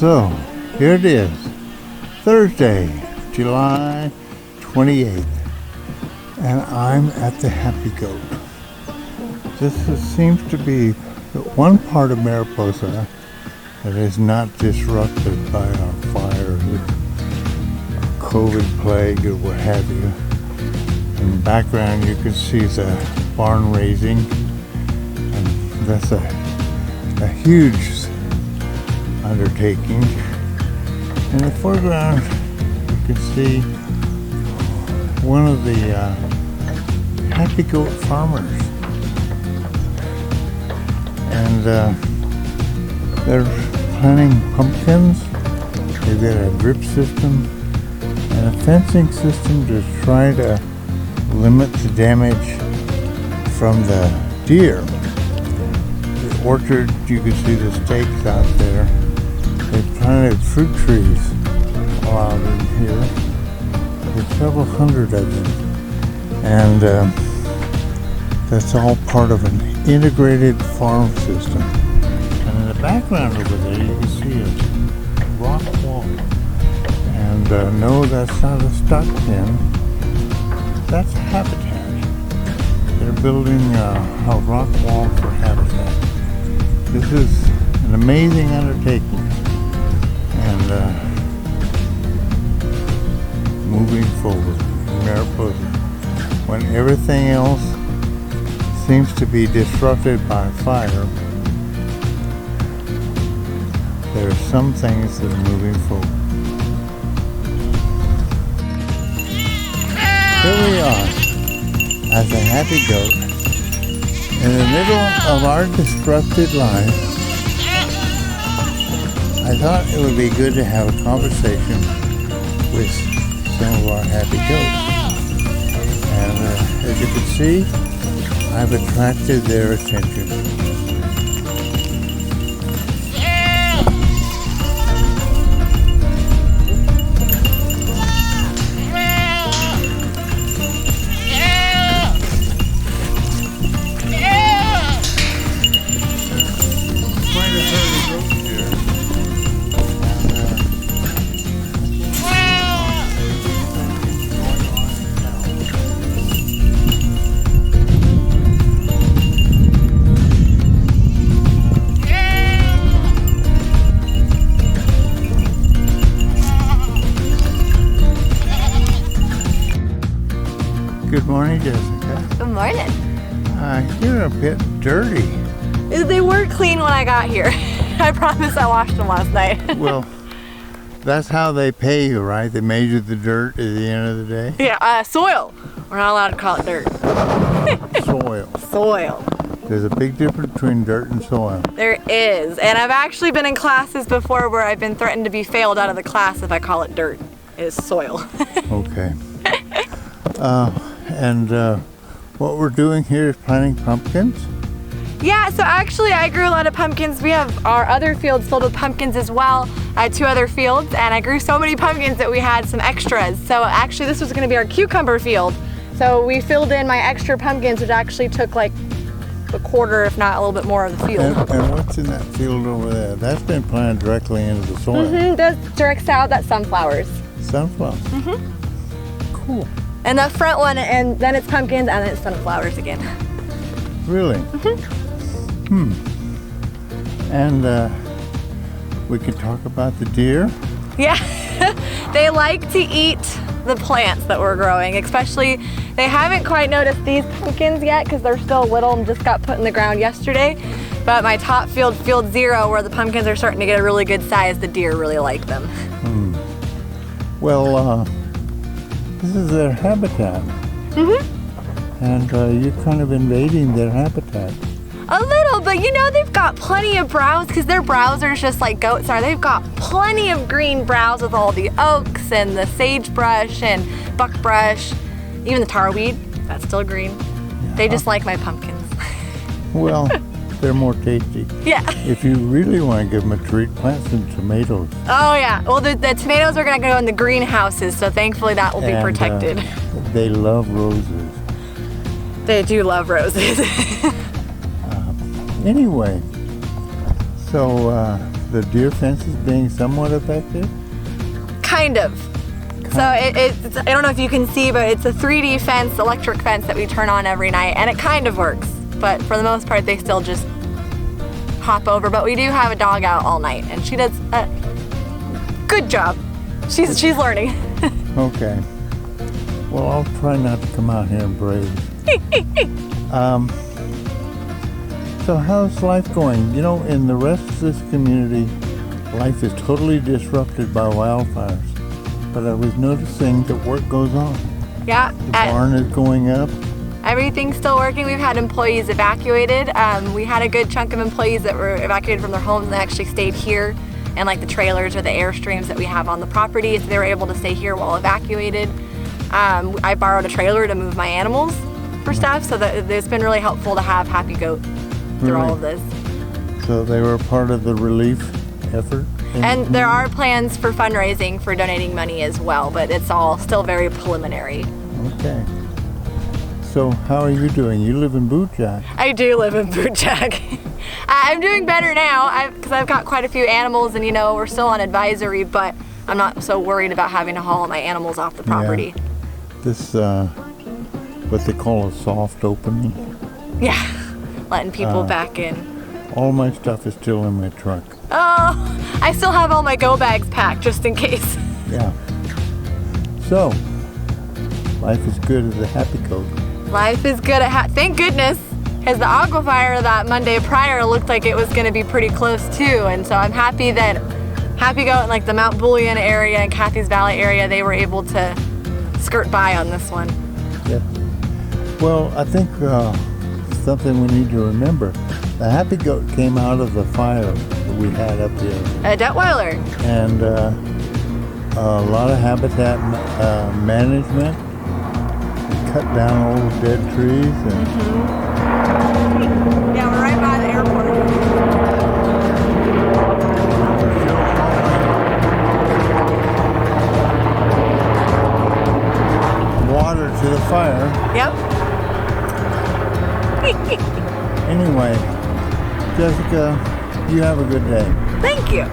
So, here it is, Thursday, July 28th, and I'm at the Happy Goat. Seems to be the one part of Mariposa that is not disrupted by our fires, COVID plague, or what have you. In the background you can see the barn raising, and that's a huge undertaking. In the foreground you can see one of the Happy Goat farmers, and they're planting pumpkins. They've got a drip system and a fencing system to try to limit the damage from the deer. The orchard, you can see the stakes out there. They planted fruit trees all out in here. There's several hundred of them, and that's all part of an integrated farm system. And in the background over there you can see a rock wall, and no, that's not a stock pen, that's habitat. They're building a rock wall for habitat. This is an amazing undertaking, and moving forward in Mariposa, when everything else seems to be disrupted by fire, there are some things that are moving forward. Here we are as a Happy Goat in the middle of our disrupted life. I thought it would be good to have a conversation with some of our Happy Goats. And as you can see, I've attracted their attention. Good morning, Jessica. Good morning. You're a bit dirty. They were clean when I got here. I promise I washed them last night. Well, that's how they pay you, right? They measure the dirt at the end of the day? Yeah, soil. We're not allowed to call it dirt. Soil. Soil. There's a big difference between dirt and soil. There is. And I've actually been in classes before where I've been threatened to be failed out of the class if I call it dirt. It is soil. Okay. And what we're doing here is planting pumpkins? Yeah, so actually I grew a lot of pumpkins. We have our other fields filled with pumpkins as well. I had 2 other fields, and I grew so many pumpkins that we had some extras. So actually this was gonna be our cucumber field. So we filled in my extra pumpkins, which actually took like a quarter, if not a little bit more of the field. And what's in that field over there? That's been planted directly into the soil. That's direct south, that's sunflowers. Sunflowers? Cool. And that front one, and then it's pumpkins, and then it's sunflowers again. Really? And we can talk about the deer? Yeah, they like to eat the plants that we're growing, especially, they haven't quite noticed these pumpkins yet because they're still little and just got put in the ground yesterday. But my top field, field 0, where the pumpkins are starting to get a really good size, the deer really like them. Well, this is their habitat. And you're kind of invading their habitat. A little, but you know they've got plenty of browse because their browse are just like goats are. They've got plenty of green browse with all the oaks and the sagebrush and buckbrush, even the tarweed, that's still green. Yeah. They just like my pumpkins. Well, they're more tasty. Yeah. If you really want to give them a treat, plant some tomatoes. Oh yeah, well the tomatoes are gonna go in the greenhouses, so thankfully that will be protected. They love roses. They do love roses. Anyway, so the deer fences being somewhat effective? Kind of. So it's, I don't know if you can see, but it's a 3D fence, electric fence that we turn on every night, and it kind of works. But for the most part, they still just hop over. But we do have a dog out all night, and she does a good job. She's learning. Okay. Well, I'll try not to come out here and brave. So how's life going? You know, in the rest of this community, life is totally disrupted by wildfires. But I was noticing that work goes on. Yeah. The barn is going up. Everything's still working. We've had employees evacuated. We had a good chunk of employees that were evacuated from their homes and they actually stayed here and like the trailers or the Airstreams that we have on the property. So they were able to stay here while evacuated. I borrowed a trailer to move my animals for stuff, so that it's been really helpful to have Happy Goat through all of this. So they were part of the relief effort? And there are plans for fundraising for donating money as well, but it's all still very preliminary. Okay. So how are you doing? You live in Boot Jack. I do live in Boot Jack. I'm doing better now because I've got quite a few animals, and you know, we're still on advisory, but I'm not so worried about having to haul my animals off the property. Yeah. This, what they call a soft opening. Yeah, letting people back in. All my stuff is still in my truck. Oh, I still have all my go bags packed just in case. Yeah. So, life is good as a Happy Goat. Life is good at thank goodness, because the aquifer that Monday prior looked like it was going to be pretty close too, and so I'm happy that Happy Goat in like the Mount Bullion area and Cathy's Valley area, they were able to skirt by on this one. Yep. Well, I think something we need to remember. The Happy Goat came out of the fire that we had up here. A Detweiler. And a lot of habitat management. We cut down all the dead trees. And Yeah, we're right by the airport. Water to the fire. Yep. Anyway, Jessica, you have a good day. Thank you.